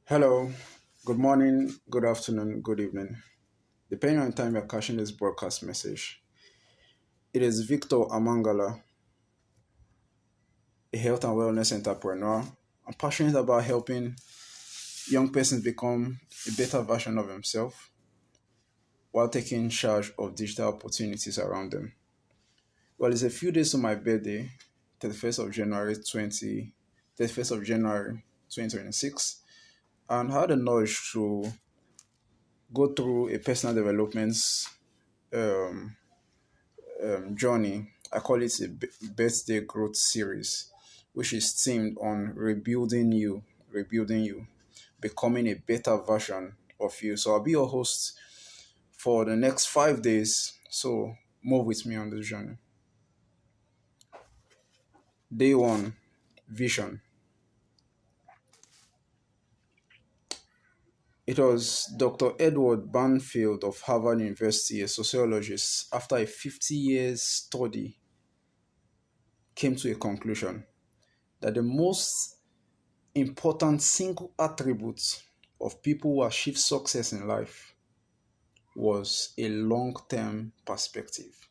Hello, good morning, good afternoon, good evening. Depending on the time you're catching this broadcast message, it is Victor Amangala, a health and wellness entrepreneur. I'm passionate about helping young persons become a better version of themselves while taking charge of digital opportunities around them. Well, it's a few days to my birthday, 31st of January 31st of January 2026, and I had the knowledge to go through a personal development um, journey. I call it a birthday growth series, which is themed on rebuilding you, becoming a better version of you. So I'll be your host for the next 5 days. So move with me on this journey. Day one, vision. It was Dr. Edward Banfield of Harvard University, a sociologist, after a 50 years study, came to a conclusion that the most important single attribute of people who achieve success in life was a long-term perspective.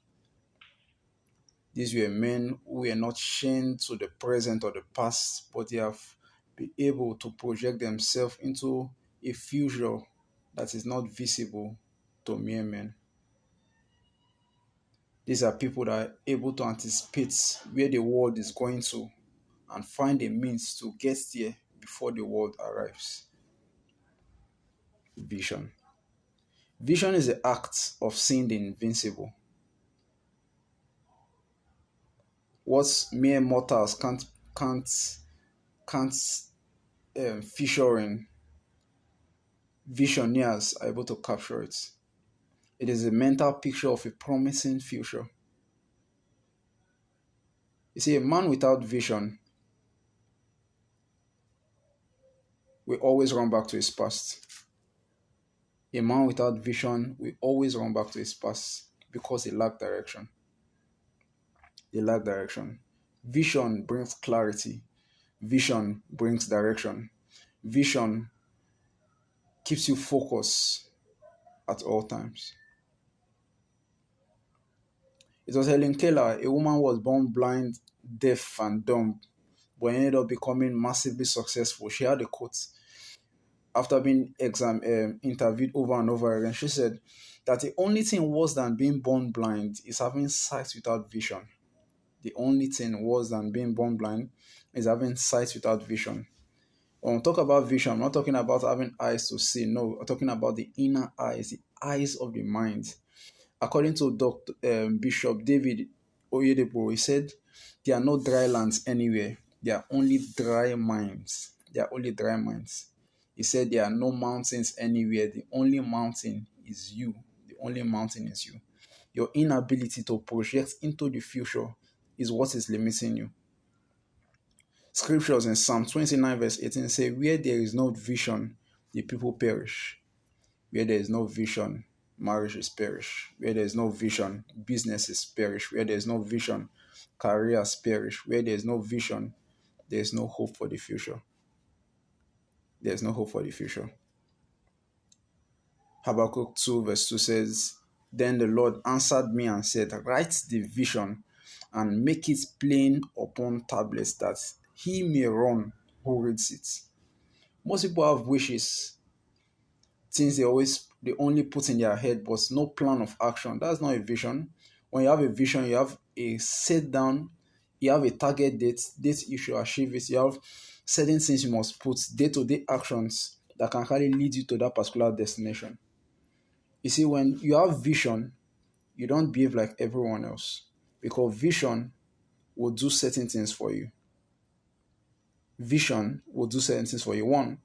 These were men who were not chained to the present or the past, but they have been able to project themselves into a future that is not visible to mere men. These are people that are able to anticipate where the world is going to and find a means to get there before the world arrives. Vision. Vision is the act of seeing the invincible. What mere mortals can't feature in, visionaries are able to capture it. It is a mental picture of a promising future. You see, a man without vision will always run back to his past. A man without vision will always run back to his past because he lack direction. They lack direction. Vision brings clarity. Vision brings direction. Vision keeps you focused at all times. It was Helen Keller, a woman who was born blind, deaf, and dumb, but ended up becoming massively successful. She had a quote after being interviewed over and over again. She said that the only thing worse than being born blind is having sight without vision. The only thing worse than being born blind is having sight without vision. When we talk about vision, I'm not talking about having eyes to see. No, I'm talking about the inner eyes, the eyes of the mind. According to Bishop David Oyedepo, he said, there are no dry lands anywhere. There are only dry minds. There are only dry minds. He said there are no mountains anywhere. The only mountain is you. The only mountain is you. Your inability to project into the future is what is limiting you. Scriptures in Psalm 29 verse 18 say, where there is no vision, the people perish. Where there is no vision, marriages perish. Where there is no vision, businesses perish. Where there is no vision, careers perish. Where there is no vision, there is no hope for the future. There is no hope for the future. Habakkuk 2 verse 2 says, then the Lord answered me and said, write the vision and make it plain upon tablets that he may run who reads it. Most people have wishes, things they only put in their head, but no plan of action. That's not a vision. When you have a vision, you have a set down, you have a target date you should achieve it. You have certain things you must put, day-to-day actions that can actually lead you to that particular destination. You see, when you have vision, you don't behave like everyone else because vision will do certain things for you. Vision will do certain things for you. One,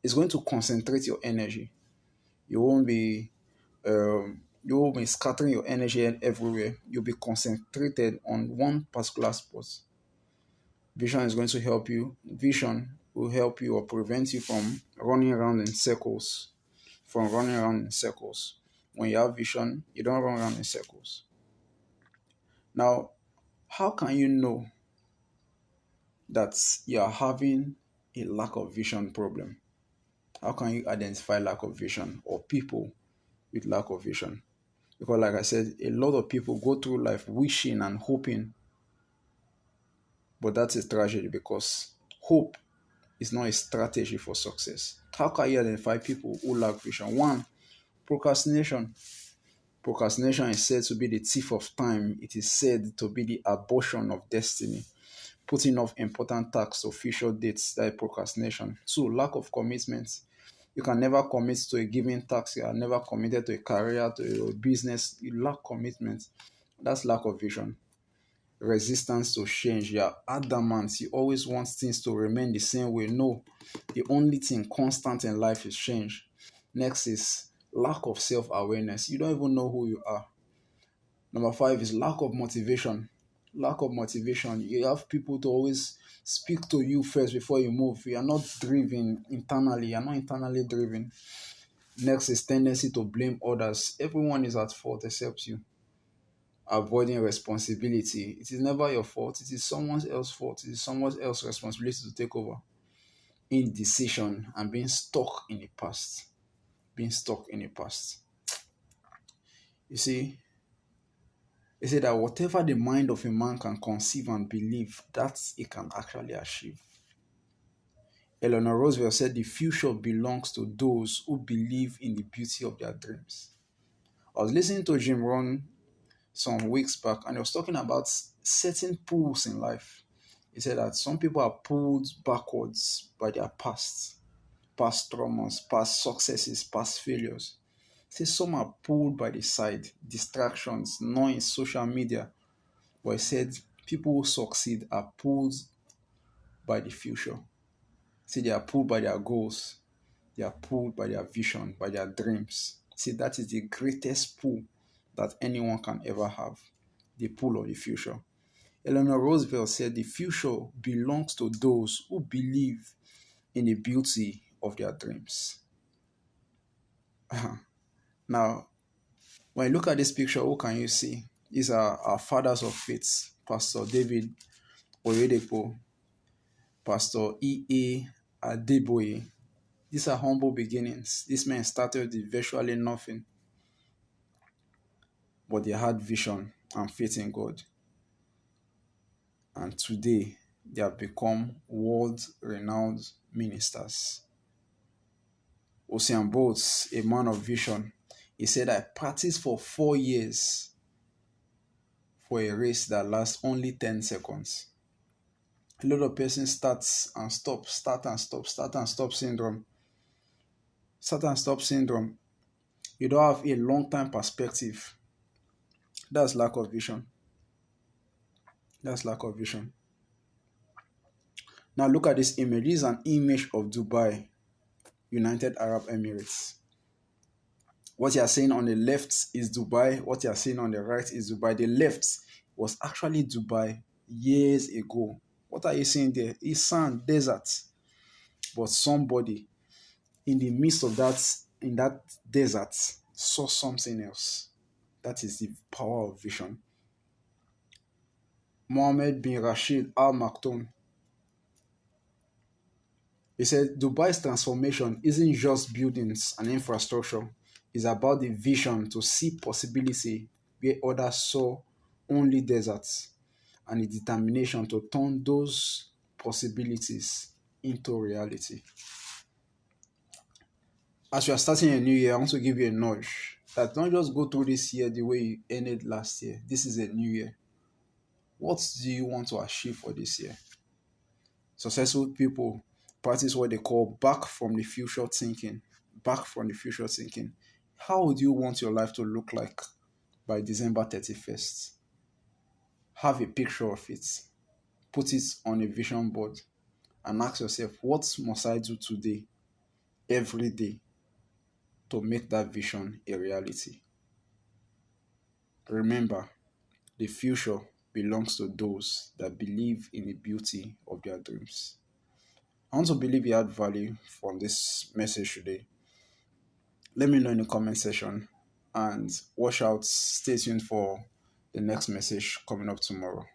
it's going to concentrate your energy. You won't be scattering your energy everywhere. You'll be concentrated on one particular spot. Vision is going to help you. Vision will help you or prevent you from running around in circles. When you have vision, you don't run around in circles. Now, how can you know that you are having a lack of vision problem? How can you identify lack of vision or people with lack of vision? Because, like I said, a lot of people go through life wishing and hoping, but that's a tragedy because hope is not a strategy for success. How can you identify people who lack vision? One, procrastination. Procrastination is said to be the thief of time. It is said to be the abortion of destiny. Putting off important tasks to future dates, that is procrastination. Two, lack of commitment. You can never commit to a given task. You are never committed to a career, to a business. You lack commitment. That's lack of vision. Resistance to change. You are adamant. You always want things to remain the same way. No, the only thing constant in life is change. Next is lack of self-awareness. You don't even know who you are. Number five is lack of motivation. Lack of motivation. You have people to always speak to you first before you move. You are not driven internally. You are not internally driven. Next is tendency to blame others. Everyone is at fault except you. Avoiding responsibility. It is never your fault. It is someone else's fault. It is someone else's responsibility to take over. Indecision and being stuck in the past. Being stuck in the past. You see, they say that whatever the mind of a man can conceive and believe, that it can actually achieve. Eleanor Roosevelt said the future belongs to those who believe in the beauty of their dreams. I was listening to Jim Rohn some weeks back, and he was talking about certain pulls in life. He said that some people are pulled backwards by their past traumas, past successes, past failures. He said some are pulled by the side, distractions, noise, social media. But he said people who succeed are pulled by the future. See, they are pulled by their goals. They are pulled by their vision, by their dreams. See, that is the greatest pull that anyone can ever have. The pull of the future. Eleanor Roosevelt said the future belongs to those who believe in the beauty of their dreams. Now, when you look at this picture, who can you see? These are our fathers of faith, Pastor David Oyedepo, Pastor E.A. Adeboye. These are humble beginnings. These men started with virtually nothing, but they had vision and faith in God. And today, they have become world-renowned ministers. Usain Bolt, a man of vision, he said, I practiced for 4 years for a race that lasts only 10 seconds. A lot of persons starts and stop, start and stop, start and stop syndrome. Start and stop syndrome. You don't have a long-term perspective. That's lack of vision. That's lack of vision. Now look at this image. This is an image of Dubai, United Arab Emirates. What you are seeing on the left is Dubai. What you are seeing on the right is Dubai. The left was actually Dubai years ago. What are you seeing there? It's sand, desert. But somebody in the midst of that, in that desert, saw something else. That is the power of vision. Mohammed bin Rashid Al Maktoum, he said, Dubai's transformation isn't just buildings and infrastructure. It's about the vision to see possibility where others saw only deserts, and the determination to turn those possibilities into reality. As you are starting a new year, I want to give you a nudge that don't just go through this year the way you ended last year. This is a new year. What do you want to achieve for this year? Successful people practice what they call back from the future thinking. Back from the future thinking. How would you want your life to look like by December 31st? Have a picture of it. Put it on a vision board and ask yourself, what must I do today, every day, to make that vision a reality? Remember, the future belongs to those that believe in the beauty of their dreams. I want to believe you had value from this message today. Let me know in the comment section and watch out, stay tuned for the next message coming up tomorrow.